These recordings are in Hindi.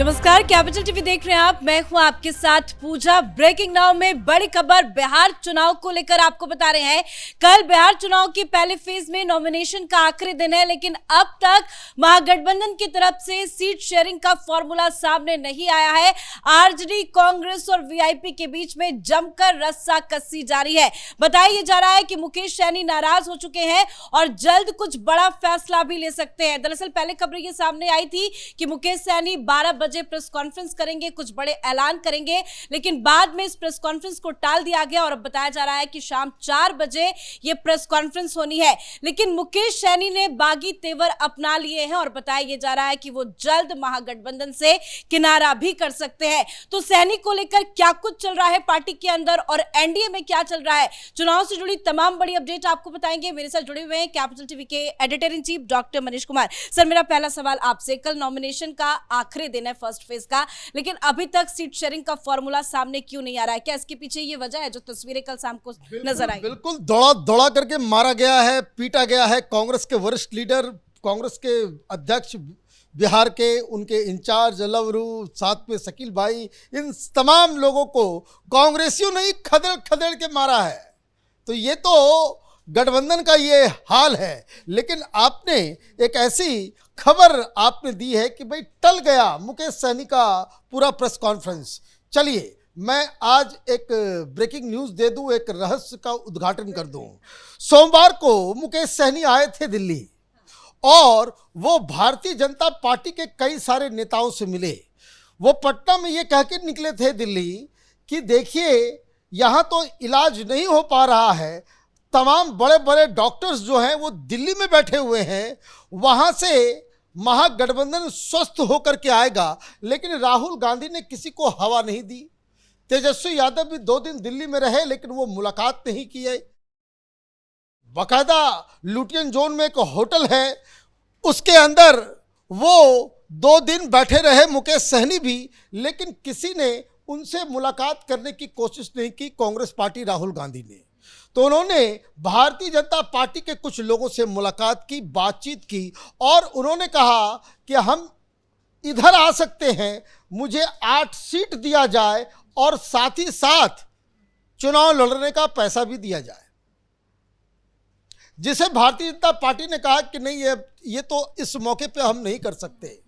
नमस्कार, कैपिटल टीवी देख रहे हैं आप। मैं हूं आपके साथ पूजा। ब्रेकिंग नाउ में बड़ी खबर बिहार चुनाव को लेकर आपको बता रहे हैं। कल बिहार चुनाव की पहले फेज में नॉमिनेशन का आखिरी दिन है, लेकिन अब तक महागठबंधन की तरफ से सीट शेयरिंग का फॉर्मूला सामने नहीं आया है। आरजेडी, कांग्रेस और वीआईपी के बीच में जमकर रस्साकसी जारी है। बताया जा रहा है कि मुकेश सैनी नाराज हो चुके हैं और जल्द कुछ बड़ा फैसला भी ले सकते हैं। दरअसल पहले खबर ये सामने आई थी कि मुकेश सैनी 12 बजे प्रेस कॉन्फ्रेंस करेंगे, कुछ बड़े ऐलान करेंगे, लेकिन बाद में इस प्रेस कॉन्फ्रेंस को टाल दिया गया और अब बताया जा रहा है कि शाम 4 बजे यह प्रेस कॉन्फ्रेंस होनी है। लेकिन मुकेश सैनी ने बागी तेवर अपना लिए हैं और बताया जा रहा है कि वो जल्द महागठबंधन से किनारा भी कर सकते हैं। तो सैनी को लेकर क्या कुछ चल रहा है पार्टी के अंदर और एनडीए में क्या चल रहा है, चुनाव से जुड़ी तमाम बड़ी अपडेट आपको बताएंगे। मेरे साथ जुड़े हुए हैं कैपिटल टीवी के editor in chief doctor Manish Kumar. Sir, मेरा पहला सवाल आपसे, कल नॉमिनेशन का आखिरी दिन है फर्स्ट फेज का, लेकिन अभी तक सीट शेयरिंग का फॉर्मूला सामने क्यों नहीं आ रहा है? क्या इसके पीछे ये वजह है जो तस्वीरें कल शाम को नजर आई? बिल्कुल दौड़ा दौड़ा करके मारा गया है, पीटा गया है। कांग्रेस के वरिष्ठ लीडर, कांग्रेस के अध्यक्ष बिहार के, उनके इंचार्ज लवरू, साथ में शकील भाई, इन तमाम लोगों को कांग्रेसियों ने खदेड़ खदेड़ के मारा है। तो ये तो गठबंधन का ये हाल है। लेकिन आपने एक ऐसी खबर आपने दी है कि भाई टल गया मुकेश सहनी का पूरा प्रेस कॉन्फ्रेंस। चलिए मैं आज एक ब्रेकिंग न्यूज़ दे दूं, एक रहस्य का उद्घाटन कर दूं। सोमवार को मुकेश सहनी आए थे दिल्ली और वो भारतीय जनता पार्टी के कई सारे नेताओं से मिले। वो पटना में ये कह के निकले थे दिल्ली कि देखिए यहाँ तो इलाज नहीं हो पा रहा है, तमाम बड़े बड़े डॉक्टर्स जो हैं वो दिल्ली में बैठे हुए हैं, वहाँ से महागठबंधन स्वस्थ होकर के आएगा। लेकिन राहुल गांधी ने किसी को हवा नहीं दी। तेजस्वी यादव भी 2 दिन दिल्ली में रहे, लेकिन वो मुलाकात नहीं किए। बाकायदा लुटियन जोन में एक होटल है, उसके अंदर वो 2 दिन बैठे रहे मुकेश सहनी भी, लेकिन किसी ने उनसे मुलाकात करने की कोशिश नहीं की, कांग्रेस पार्टी, राहुल गांधी ने। तो उन्होंने भारतीय जनता पार्टी के कुछ लोगों से मुलाकात की, बातचीत की और उन्होंने कहा कि हम इधर आ सकते हैं, मुझे 8 सीट दिया जाए और साथ ही साथ चुनाव लड़ने का पैसा भी दिया जाए। जिसे भारतीय जनता पार्टी ने कहा कि नहीं, ये तो इस मौके पे हम नहीं कर सकते।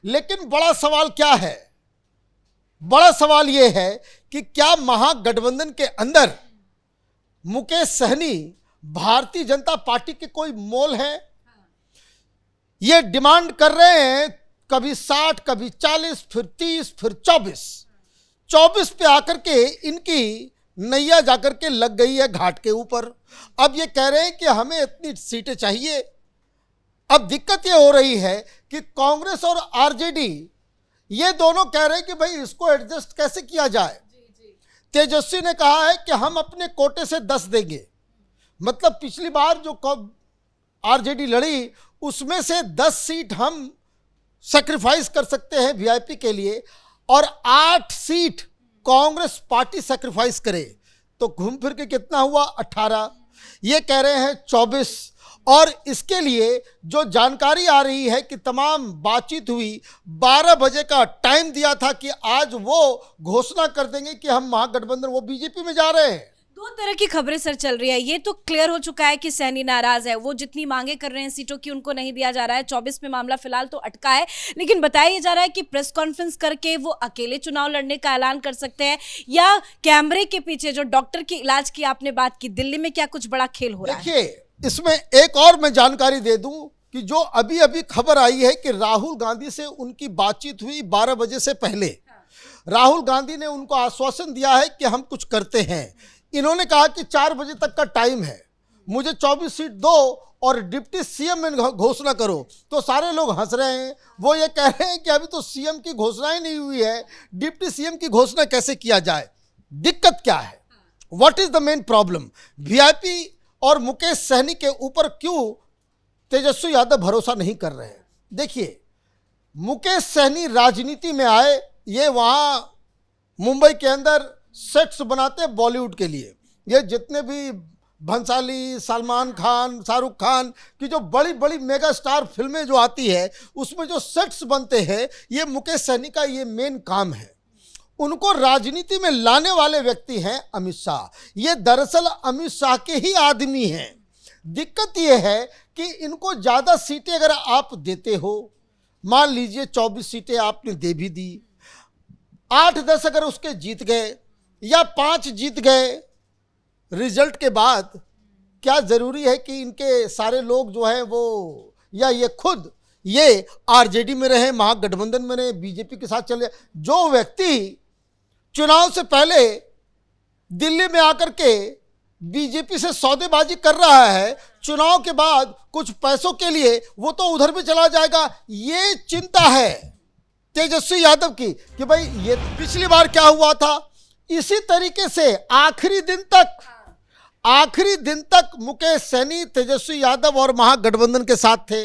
लेकिन बड़ा सवाल क्या है? बड़ा सवाल ये है कि क्या महागठबंधन के अंदर मुकेश सहनी भारतीय जनता पार्टी के कोई मोल है? ये डिमांड कर रहे हैं, कभी 60, कभी 40, फिर 30, फिर 24 पे आकर के इनकी नैया जाकर के लग गई है घाट के ऊपर। अब ये कह रहे हैं कि हमें इतनी सीटें चाहिए। अब दिक्कत ये हो रही है कि कांग्रेस और आरजेडी ये दोनों कह रहे हैं कि भाई इसको एडजस्ट कैसे किया जाए। तेजस्वी ने कहा है कि हम अपने कोटे से 10 देंगे, मतलब पिछली बार जो आरजेडी लड़ी उसमें से 10 सीट हम सैक्रिफाइस कर सकते हैं वीआईपी के लिए और 8 सीट कांग्रेस पार्टी सैक्रिफाइस करे। तो घूम फिर के कितना हुआ? 18। ये कह रहे हैं 24। और इसके लिए जो जानकारी आ रही है कि तमाम बातचीत हुई, 12 बजे का टाइम दिया था कि आज वो घोषणा कर देंगे कि हम महागठबंधन, वो बीजेपी में जा रहे हैं। 2 तरह की खबरें सर चल रही है। ये तो क्लियर हो चुका है कि सैनी नाराज है, वो जितनी मांगे कर रहे हैं सीटों की उनको नहीं दिया जा रहा है। 24 में मामला फिलहाल तो अटका है, लेकिन बताया जा रहा है कि प्रेस कॉन्फ्रेंस करके वो अकेले चुनाव लड़ने का ऐलान कर सकते हैं, या कैमरे के पीछे जो डॉक्टर के इलाज की आपने बात की, दिल्ली में क्या कुछ बड़ा खेल हो रहा है? देखिए, इसमें एक और मैं जानकारी दे दूं कि जो अभी अभी खबर आई है कि राहुल गांधी से उनकी बातचीत हुई 12 बजे से पहले। राहुल गांधी ने उनको आश्वासन दिया है कि हम कुछ करते हैं। इन्होंने कहा कि 4 बजे तक का टाइम है, मुझे 24 सीट दो और डिप्टी सीएम में घोषणा करो। तो सारे लोग हंस रहे हैं, वो ये कह रहे हैं कि अभी तो सीएम की घोषणा ही नहीं हुई है, डिप्टी सीएम की घोषणा कैसे किया जाए? दिक्कत क्या है? What is the main problem? VIP और मुकेश सहनी के ऊपर क्यों तेजस्वी यादव भरोसा नहीं कर रहे हैं? देखिए, मुकेश सहनी राजनीति में आए, ये वहाँ मुंबई के अंदर सेट्स बनाते हैं बॉलीवुड के लिए। ये जितने भी भंसाली, सलमान खान, शाहरुख खान की जो बड़ी बड़ी मेगा स्टार फिल्में जो आती है उसमें जो सेट्स बनते हैं, ये मुकेश सहनी का ये मेन काम है। उनको राजनीति में लाने वाले व्यक्ति हैं अमित शाह। ये दरअसल अमित शाह के ही आदमी हैं। दिक्कत ये है कि इनको ज़्यादा सीटें अगर आप देते हो, मान लीजिए 24 सीटें आपने दे भी दी, 8-10 अगर उसके जीत गए या 5 जीत गए, रिजल्ट के बाद क्या ज़रूरी है कि इनके सारे लोग जो हैं वो या ये खुद ये आरजेडी में रहे, महागठबंधन में रहे, बीजेपी के साथ चले? जो व्यक्ति चुनाव से पहले दिल्ली में आकर के बीजेपी से सौदेबाजी कर रहा है, चुनाव के बाद कुछ पैसों के लिए वो तो उधर भी चला जाएगा। ये चिंता है तेजस्वी यादव की कि भाई ये पिछली बार क्या हुआ था, इसी तरीके से आखिरी दिन तक मुकेश सहनी, तेजस्वी यादव और महागठबंधन के साथ थे।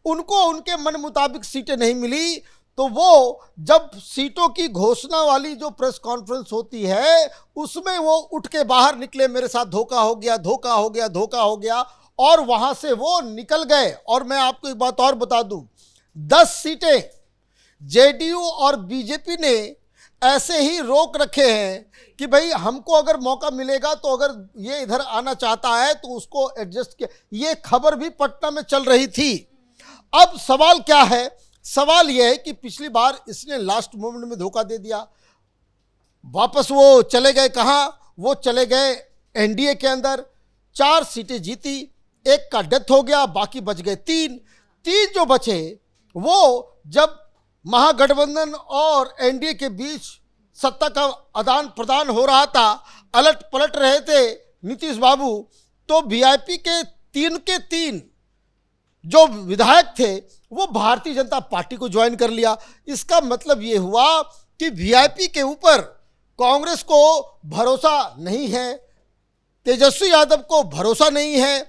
उनको उनके मन मुताबिक सीटें नहीं मिली तो वो जब सीटों की घोषणा वाली जो प्रेस कॉन्फ्रेंस होती है उसमें वो उठ के बाहर निकले, मेरे साथ धोखा हो गया, धोखा हो गया, धोखा हो गया, और वहां से वो निकल गए। और मैं आपको एक बात और बता दूं, 10 सीटें जेडीयू और बीजेपी ने ऐसे ही रोक रखे हैं कि भाई हमको अगर मौका मिलेगा तो अगर ये इधर आना चाहता है तो उसको एडजस्ट किया। ये खबर भी पटना में चल रही थी। अब सवाल क्या है? सवाल यह है कि पिछली बार इसने लास्ट मोमेंट में धोखा दे दिया, वापस वो चले गए कहाँ? वो चले गए एनडीए के अंदर, 4 सीटें जीती, एक का डेथ हो गया, बाकी बच गए 3 जो बचे वो जब महागठबंधन और एनडीए के बीच सत्ता का आदान प्रदान हो रहा था, अलट पलट रहे थे नीतीश बाबू, तो वीआईपी के 3 जो विधायक थे वो भारतीय जनता पार्टी को ज्वाइन कर लिया। इसका मतलब ये हुआ कि वीआईपी के ऊपर कांग्रेस को भरोसा नहीं है, तेजस्वी यादव को भरोसा नहीं है,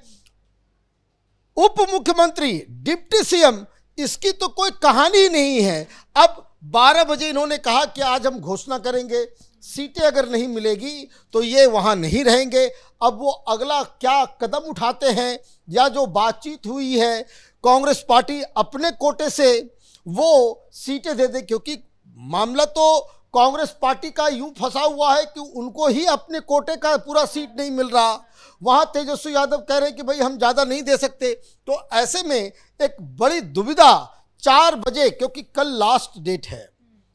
उप मुख्यमंत्री, डिप्टी सीएम, इसकी तो कोई कहानी ही नहीं है। अब 12 बजे इन्होंने कहा कि आज हम घोषणा करेंगे, सीटें अगर नहीं मिलेगी तो ये वहाँ नहीं रहेंगे। अब वो अगला क्या कदम उठाते हैं या जो बातचीत हुई है कांग्रेस पार्टी अपने कोटे से वो सीटें दे दे, क्योंकि मामला तो कांग्रेस पार्टी का यूं फंसा हुआ है कि उनको ही अपने कोटे का पूरा सीट नहीं मिल रहा। वहाँ तेजस्वी यादव कह रहे हैं कि भाई हम ज़्यादा नहीं दे सकते। तो ऐसे में एक बड़ी दुविधा 4 बजे, क्योंकि कल लास्ट डेट है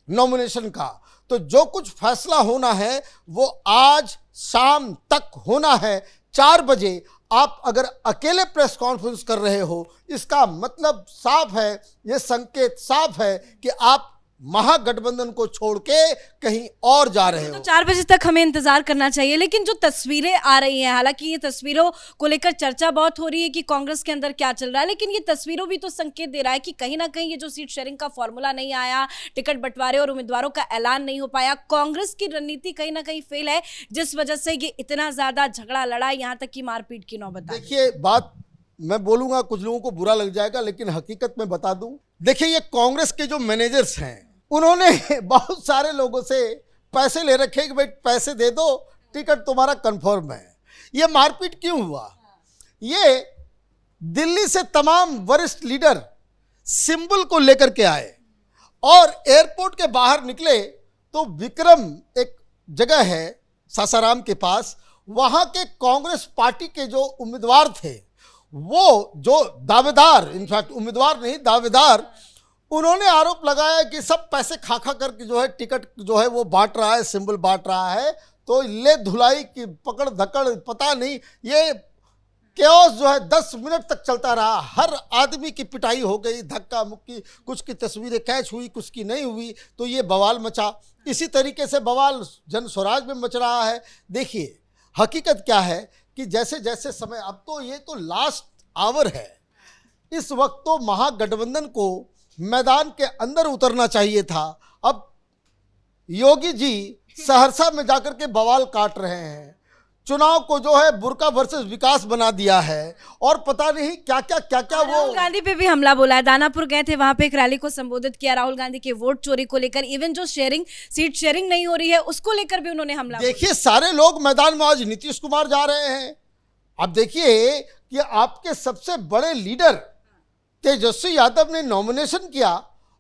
नॉमिनेशन का, तो जो कुछ फैसला होना है वो आज शाम तक होना है। 4 बजे आप अगर अकेले प्रेस कॉन्फ्रेंस कर रहे हो, इसका मतलब साफ है, ये संकेत साफ है कि आप महागठबंधन को छोड़ के कहीं और जा रहे हो। तो 4 बजे तक हमें इंतजार करना चाहिए। लेकिन जो तस्वीरें आ रही हैं, हालांकि ये तस्वीरों को लेकर चर्चा बहुत हो रही है कि कांग्रेस के अंदर क्या चल रहा है, लेकिन ये तस्वीरों भी तो संकेत दे रहा है कि कहीं ना कहीं ये जो सीट शेयरिंग का फॉर्मूला नहीं आया, टिकट बंटवारे और उम्मीदवारों का ऐलान नहीं हो पाया, कांग्रेस की रणनीति कहीं ना कहीं फेल है, जिस वजह से ये इतना ज्यादा झगड़ा लड़ा, यहाँ तक की मारपीट की नौबत आई। देखिए, बात मैं बोलूंगा कुछ लोगों को बुरा लग जाएगा, लेकिन हकीकत में बता दूं, देखिए ये कांग्रेस के जो मैनेजर्स हैं उन्होंने बहुत सारे लोगों से पैसे ले रखे कि भाई पैसे दे दो, टिकट तुम्हारा कंफर्म है। ये मारपीट क्यों हुआ? ये दिल्ली से तमाम वरिष्ठ लीडर सिंबल को लेकर के आए और एयरपोर्ट के बाहर निकले तो विक्रम एक जगह है सासाराम के पास, वहाँ के कांग्रेस पार्टी के जो उम्मीदवार थे, वो जो दावेदार, इनफैक्ट उम्मीदवार नहीं दावेदार, उन्होंने आरोप लगाया कि सब पैसे खा करके जो है टिकट जो है वो बांट रहा है, सिंबल बांट रहा है। तो ले धुलाई की पकड़ धकड़, पता नहीं, ये केओस जो है 10 मिनट तक चलता रहा। हर आदमी की पिटाई हो गई, धक्का मुक्की, कुछ की तस्वीरें कैच हुई, कुछ की नहीं हुई, तो ये बवाल मचा। इसी तरीके से बवाल जन स्वराज में मच रहा है। देखिए हकीकत क्या है कि जैसे जैसे समय, अब तो ये तो लास्ट आवर है, इस वक्त तो महागठबंधन को मैदान के अंदर उतरना चाहिए था। अब योगी जी सहरसा में जाकर के बवाल काट रहे हैं, चुनाव को जो है बुर्का वर्सेस विकास बना दिया है, और पता नहीं क्या क्या वो राहुल गांधी पे भी हमला बोला है। दानापुर गए थे, वहां पे एक रैली को संबोधित किया राहुल गांधी के वोट चोरी को लेकर, इवन जो सीट शेयरिंग नहीं हो रही है उसको लेकर भी उन्होंने हमला। देखिए सारे लोग मैदान में, आज नीतीश कुमार जा रहे हैं, अब देखिए कि आपके सबसे बड़े लीडर तेजस्वी यादव ने नॉमिनेशन किया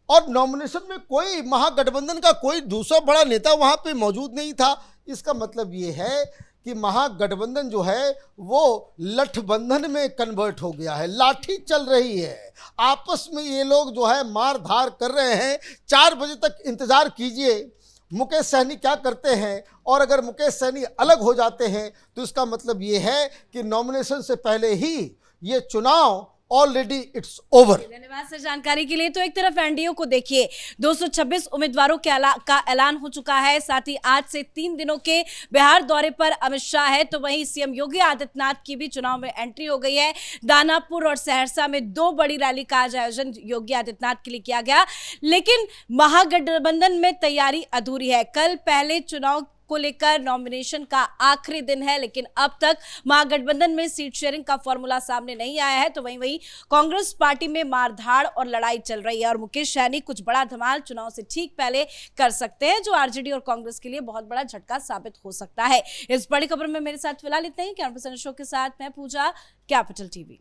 और नॉमिनेशन में कोई महागठबंधन का कोई दूसरा बड़ा नेता वहां पे मौजूद नहीं था। इसका मतलब ये है कि महागठबंधन जो है वो लठबंधन में कन्वर्ट हो गया है, लाठी चल रही है, आपस में ये लोग जो है मार धार कर रहे हैं। 4 बजे तक इंतजार कीजिए मुकेश सहनी क्या करते हैं, और अगर मुकेश सहनी अलग हो जाते हैं तो इसका मतलब ये है कि नॉमिनेशन से पहले ही ये चुनाव ऑलरेडी इट्स ओवर। धन्यवाद सर जानकारी के लिए। तो एक तरफ एनडीए को देखिए 226 उम्मीदवारों का ऐलान हो चुका है, साथ ही आज से 3 दिनों के बिहार दौरे पर अमित शाह है, तो वहीं सीएम योगी आदित्यनाथ की भी चुनाव में एंट्री हो गई है। दानापुर और सहरसा में 2 बड़ी रैली का आज आयोजन योगी आदित्यनाथ के लिए किया गया, लेकिन महागठबंधन में तैयारी अधूरी है। कल पहले चुनाव को लेकर नॉमिनेशन का आखिरी दिन है, लेकिन अब तक महागठबंधन में सीट शेयरिंग का फॉर्मूला सामने नहीं आया है। तो वहीं कांग्रेस पार्टी में मारधाड़ और लड़ाई चल रही है और मुकेश सहनी कुछ बड़ा धमाल चुनाव से ठीक पहले कर सकते हैं, जो आरजेडी और कांग्रेस के लिए बहुत बड़ा झटका साबित हो सकता है। इस बड़ी खबर में मेरे साथ फिलहाल इतना ही। कैमरा पर्सन अशोक के साथ मैं पूजा, कैपिटल टीवी।